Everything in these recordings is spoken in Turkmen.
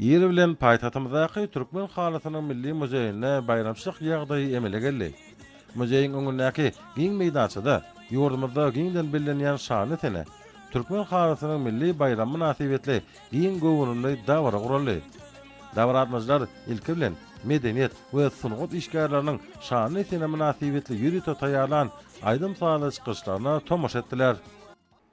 Ýeri bilen paýtatymyzdaky Türkmen halatynyň milli muzeýine bayramçylyk ýagdaýy emele geldi. Muzeýiň öňündäki giň meýdançyda ýurdumyzda giňden billenýän şanly tene Türkmen halatynyň milli bayramy münasibetli giň gowunly dawra guruldy. Dawratmyzlar ilki bilen medeniýet we sunugat işgärleriniň şanly tene münasibetli ýürüte taýýarlan aýdym saly çykyşlaryna tomaş etdiler.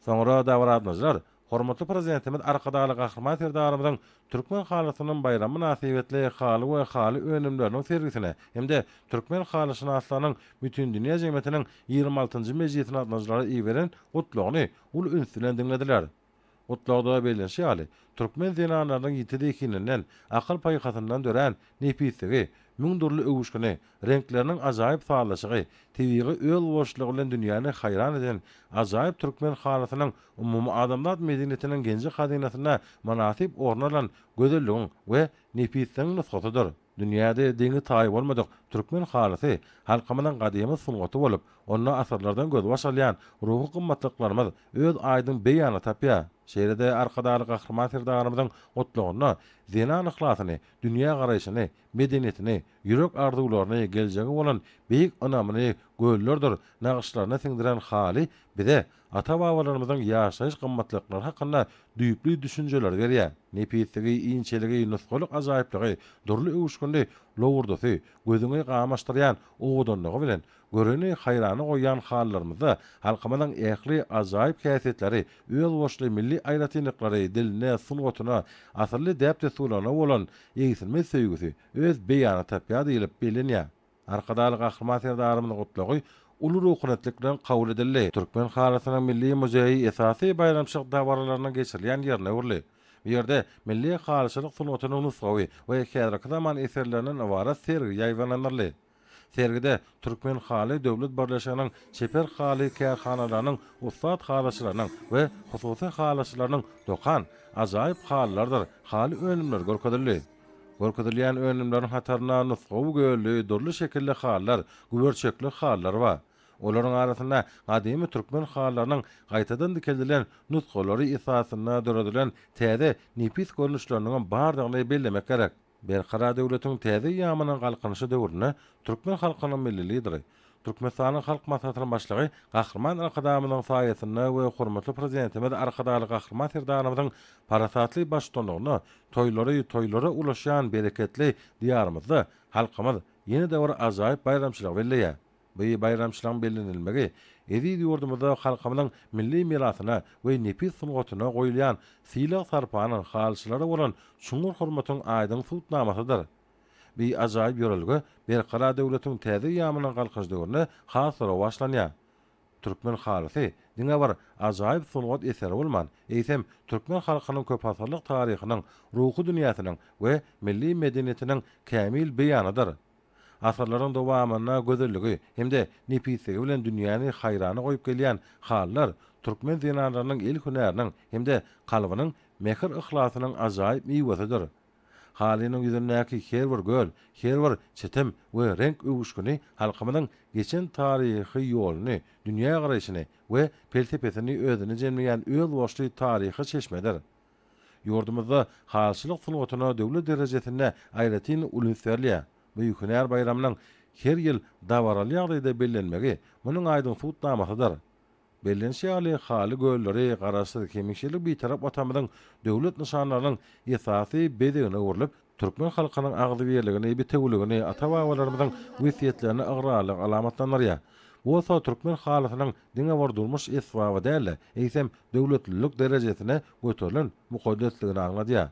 Soňra dawratmyzlar hormatly prezidentimiz arkadaly gahrman serdarymyzyň Türkmen halatynyň bayramy münasibetli haly we haly önümleriniň sergisine hemde Türkmen halyşynaslarynyň bütün dünýä jemgyýetiniň 26-njy mejlisine atnaşlary iýberen gutlugyny ul ünsünden dinlediler. Gutlugda belirşi ýaly Türkmen zenanlarynyň ýitidikininden akal paýgatyndan dören nepisigi, müňdürli öwüşküni, renkleriniň ajaýyp saýlaşygy, tebigi öl boşlugy bilen dünýäni haýran eden ajaýyp Türkmen halatynyň umumy adamzat medeniyetiniň genji hazynasyna manasip ornalan gözelligiň we nepisiň nusgatydyr. Dünýäde deňi taýy bolmadyk Türkmen halasy halkymynyň gadymy sungaty bolup, onu asarlardan göz başalýan ruhy gymmatlyklarymyz öz aýdyn beýana tapýar. Şeýlede arkadaly gahrman serdarymyzyň gutlugyny, zenan ihlasy, dünýä garaýşyny, medeniýetini, ýürek arzuwlaryny geljegi bolan beýik önämini göýlerdir. Nagşylaryna siňdiren haly bize ata-babalarymyzyň ýaşaýyş gymmatlyklary hakynda düýpli düşünjeler berýär. Nepisigi, iňçeligi, nusgalyk ajaýyplygy, durly öwüşkünde lowurdasy, gözüňi gamaşdyrýan owudanlygy bilen göreni haýrany goýan hallarymyzda halkymyzyň ähli ajaýyp käsetleri, öýel boşly milli aýratynlyklary, diline, sungatyna, asyrly däpde sulana bolan ýeňsilmez söýgüsi öz beýana tapýar diýilip bilinýär. Arkadaly gahrman serdarymyň gutlugy ulu ruhunetlik bilen kabul edildi. Türkmen halatynyň milli muzeyi esasy bayramçylyk dawarlaryna geçirilýän ýerine urly. Bu ýerde milli halaçylyk sunugatynyň nusgawy we häzirki zaman eserleriniň awara sergi ýaýlananly. Sergide Türkmen haly döwlet birleşiginiň çeper haly kärhanalarynyň, ustad halaçylarynyň we hususy halaçylarynyň dokan, ajaýyp hallardyr, haly önümler görkezildi. Görkezilýän önümleriň hataryna nusgawy göýlü, durly şekilli hallar, güberçekli hallar bar. Olaryň arasynda gadymy Türkmen hallarynyň gaýtadan dikildilen nusgalary esasyna döredilen täze nepis görnüşleriniň bardygyny bellemek gerek. Berkara döwletiň täze ýamynyň galkanyşy döwrüne Türkmen halkynyň millilidir. Türkmenistanyň halk maslahatynyň başlygy gahrman arkadamynyň saýasyna we hormatly prezidentimiz arkadaly gahrman serdarymyzyň parasatly başçylygyny toýlary ulaşýan bereketli diýarymyzda halkymyz ýene däwr ajaýyp bayramçylyk belleýär. Bu bayramçylygyň bellenilmegi Edi ýurdumyzda halkymyzyň milli mirasyna we nepis sunugatyna goýulýan syla sarpanyň halçylary bolan şuňur hormatyň aýdyň sultnamasydyr. Bu ajaýyp ýörelge berkara döwletiň täze ýamynyň galkyşdygyny hasara başlanýar. Türkmen halasy diňe bir ajaýyp sunugat eseri bolman, eýsem Türkmen halkynyň köp asyrlyk taryhynyň, ruhy dünýäsiniň we milli medeniýetiniň kämil beýanydyr. Asarlaryň dowamyna gözelligi hemde nepisigi bilen dünýäni haýrany goýup gelýän hallar Türkmen zenanlarynyň el hünäriniň hemde kalbynyň mehir ihlasynyň ajaýyp meýwesidir. Halynyň ýüzündäki her bir göl, her bir çetim we renk öwüşküni halkymynyň geçen taryhy ýoluny, dünýä garaýşyny we felsepesini özüne jemleýän öýel boşly taryhy çeşmedir. Ýurdumyzda halçylyk sunugatyna döwlet derejesinde aýratyn ulunserliýär. Bu hünär bayramynyň her ýyl dawaraly ýagdaýda bellenmegi munyň aýdyn sultnamasydyr. Bellenşi ýaly haly gölleri, garaşsyz kemikçilik bir tarap atamynyň döwlet nyşanlarynyň esasy bedegine urulyp, Türkmen halkynyň agdy berligini, bitewligini, ata-babalarymyzyň wesiýetlerini agralyk alamatlanýar. Bu esa Türkmen halatynyň diňe bir durmuş esbaby däl, eýsem döwletlilik derejesine götürilen mukaddesligini aňladýar.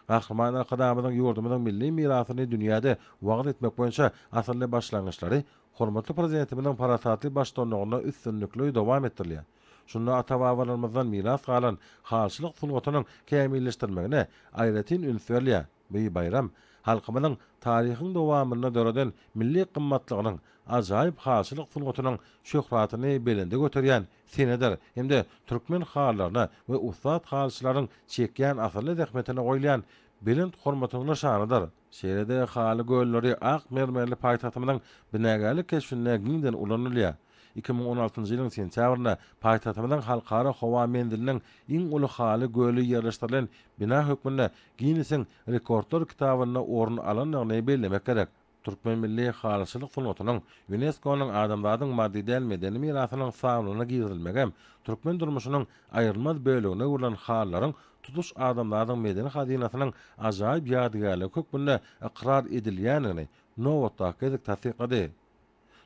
Gahrman arkadamyzyň ýurdumyzyň milli mirasyny dünýäde wagt etmek boýunça asyrly başlangyçlary hormatly prezidentimiň parasatly başçylygyna üstünlikli dowam etdirilýär. Şunda ata-babalarymyzdan miras galan halçylyk sunugatynyň kämilleşdirmegine aýratyn ünsürliýär. Bu bayram halkymyzyň taryhyň dowamyna döreden milli gymmatlygynyň ajaýyp halçylyk sunugatynyň şöhratyny belinde göterýän senedir. Hemde Türkmen hallaryna we ustad halçylaryň çekýän asyrly zähmetine goýulýan belend hormatynyň nişanydyr. Şeýlede haly gölleri ak mermerli paýtatymynyň binägälik keşfine giňden ulanylýar. 2016-njy ýylyň sentýabrynda paýtagtymyň halkara howa mendiliniň iň uly haly göli ýerleşdirilen bina hökmünde Guinnessiň rekordlar kitabyna orun alanyny bellemek gerek. Türkmen milli halyçylyk sunutynyň UNESCO-nyň adamlaryň maddi däl medeni mirasynyň saglygyna girilmegem türkmen durmuşynyň aýrylmaz bölegine ulan hallaryň tutuş adamlaryň medeni hazinasynyň ajaýyp ýadygarlygy hökmünde ikrar edilýänini Nowotda gezek tasdiq edi.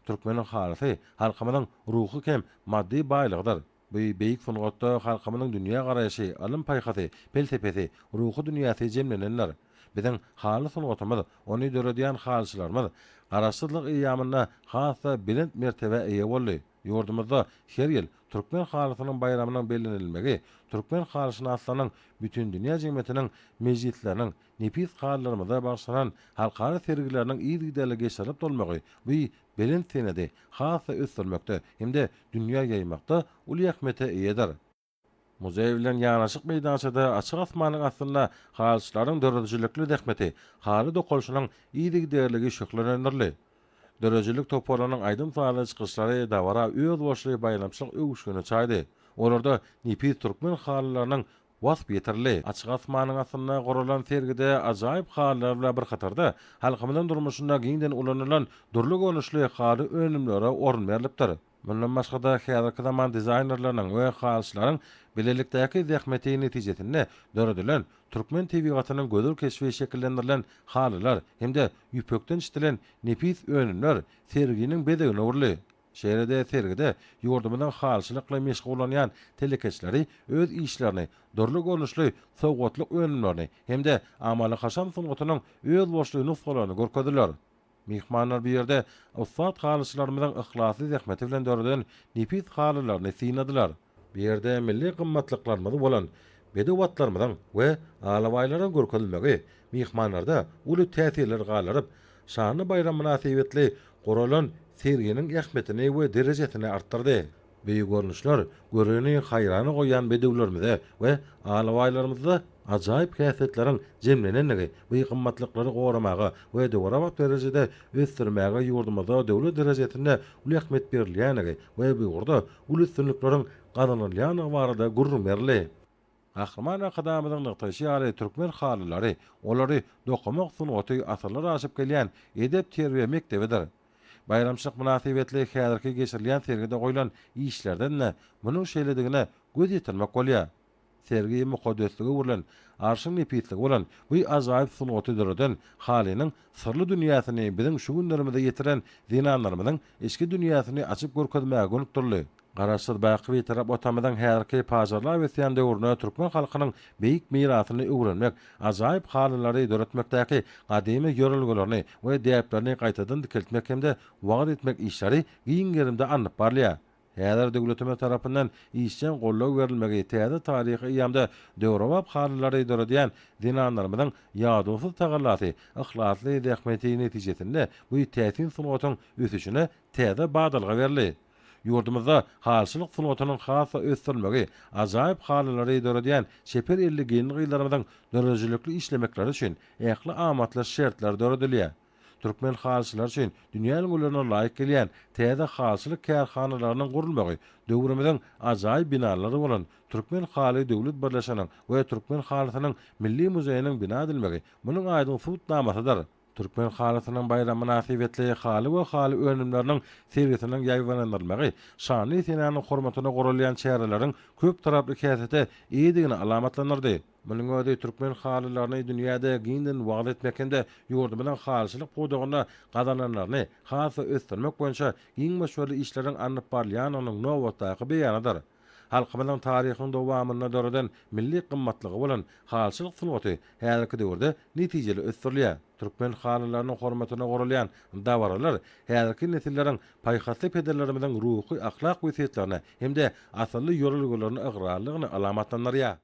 Türkmeniň halysy halkymyň ruhy kem maddi baýlygydyr. Bu beýik sungatda halkymyň dünýä garaýşy, alym paýhasy, felsefesi, ruhy dünýäsi jemlenenler. Biziň haly sungatymyz, ony döredýän halyçylarymyz garaşsyzlyk ýamyna hassa bilent mertebe eýe boldy. Ýurdumyzda her ýyl türkmen halysynyň bayramynyň bellenilmegi, türkmen halysyny aslanyň bütün dünýä jemgyýetiniň mejlisleriniň nepis halylarymyza bagşlanan halkara sergileriniň ýygy geçirip dolmagy bu belent senedi hassa ösdürmekde hemde dünýä ýaýmakda uly ähmete eýedir. Muzey bilen ýanaşyk meýdançada açyk asmanyň aslynda halyçylaryň döredijlikli dähmeti, haly dokolşynyň ýygy derligi şöklenendirli. Dörejilik toparlanyň aýdym saly çykyşlary dawara öz boşly baýlamçyk öwüşgüni çaýdy. Olarda nepis türkmen halylarynyň wasp ýetirli. Açyk asmanyň aslynda guralan sergide ajaýyp halylar bilen bir hatarda halkymyň durmuşynda giňden ulanylan durly görnüşli haly önümlere orun berilipdir. Bundan başga da häzirki zaman dizaynerlaryň we halyçylaryň bilelikdäki zähmeti netijesinde döredilen türkmen tebigatynyň gözel keşfi şekillendirilen halylar hemde ýüpekden işitilen nepis önümler serginiň bedegine urly. Şeýlede sergide ýurdumyň halyçylykla meşgul bolan telekeçleri öz işlerini, durly görnüşli sowgatlyk önümlerini hemde amaly haşam sunutynyň öz boşly nusgalaryny görkezdiler. Mihmanlar bir ýerde ussat halyçylarymyň ihlasy zähmeti bilen döreden nepis halylaryny synadilar. Bir ýerde milli gymmatlyklarymyz bolan bedewatlarymyň we alawaýlaryň görkezilmegi mihmanlarda uly täsirler galaryp, şany bayram münasibetli guralan serginiň ähmetini we derejesini artdyrdy. Beýik görnüşler göreni haýrany goýan bedewlerimize we alawaýlarymyzda ajaýyp häsiýetleriň jemlenenligi, bu gymmatlyklary goramagy we döwrap derejede ösdürmäge ýurdumyzda döwlet derejesinde uly ähmet berilýänligi we bu ýurda uly üstünlikleriň gazanylýany barada gurrun berildi. Ahman akadamyň nyktaşy ýaly türkmen halylary, olary dokumak sunuty asyrlar aşyp gelýän edep terbiýe mektebidir. Bayramçylyk münasibetli häzirki geçirilýän sergide goýulan işlerden munyň şeýledigine göz ýetirmek bolýar. Sergi mukaddeslige urulan, arşyň nepisligi bolan bu ajaýyp sunuty döreden halynyň sırly dünýäsini biziň şu günlerimizde ýetiren zinanlarymyň eski dünýäsini açyp görkezmäge gönükdirli. Garaşsyz baky we tarap otamyň häzirki pajarlar we sen döwrüne türkmen halkynyň beýik mirasyny öwrenmek, ajaýyp halylary döretmekdäki gadymy ýörelgelerini we däplerini gaýtadan dikiltmek hemde wagt etmek işleri giň yerimde anyp barlýar. Häzir döwletimiz tarapyndan işçen gollaw berilmegi täze taryhy ýamda döwrap halylary döredýän dinanlarymyň ýadysyz tagallasy, ihlasly zähmeti netijesinde bu täsin sunutyň ösüşine täze badalga berildi. Ýurdumyzda halyçylyk sunutynyň hassa ösdürmegi, ajaýyp halylary döredýän şeper elli genli gyýlaryň dörejilikli işlemekleri üçin ähli amatlar şertler döredilýär. Türkmen halyçylar üçin dünýäniň ulyna laýyk gelýän täze halyçylyk kärhanalarynyň gurulmagy, döwrümizden ajaýyp binalary bolan Türkmen haly döwlet birleşeniň we Türkmen halysynyň milli muzeýiniň bina edilmegi munyň aýdyň subutnamasydyr. Türkmen halysynyň bayram münasibetli haly we haly önümleriniň sergisiniň ýaýwanlandyrmagy, şanly senanyň hormatyna gurulýan çäreleriň köp taraply käsete ýedigini alamatlanyrdy. Munyň özi türkmen halylaryny dünýäde giňden wagt etmekinde ýurdumyň halyçylyk podagyna gazananlaryny hassa ösdürmek boýunça giň meşhur işleriň anyp barýanynyň Nowotdaky beýanydyr. Halkymyň taryhyny dowamyna döreden milli gymmatlygy bolan halyçylyk sunuty häzirki döwürde netijeli ösdürilýär. Türkmen halylarynyň hormatyna gurulýan dawaralar häzirki nesilleriň paýhasly pederlerimizden ruhy, ahlak we siýetlerini hemde asylly ýörelgelerini igrarlygyny alamatlanýar.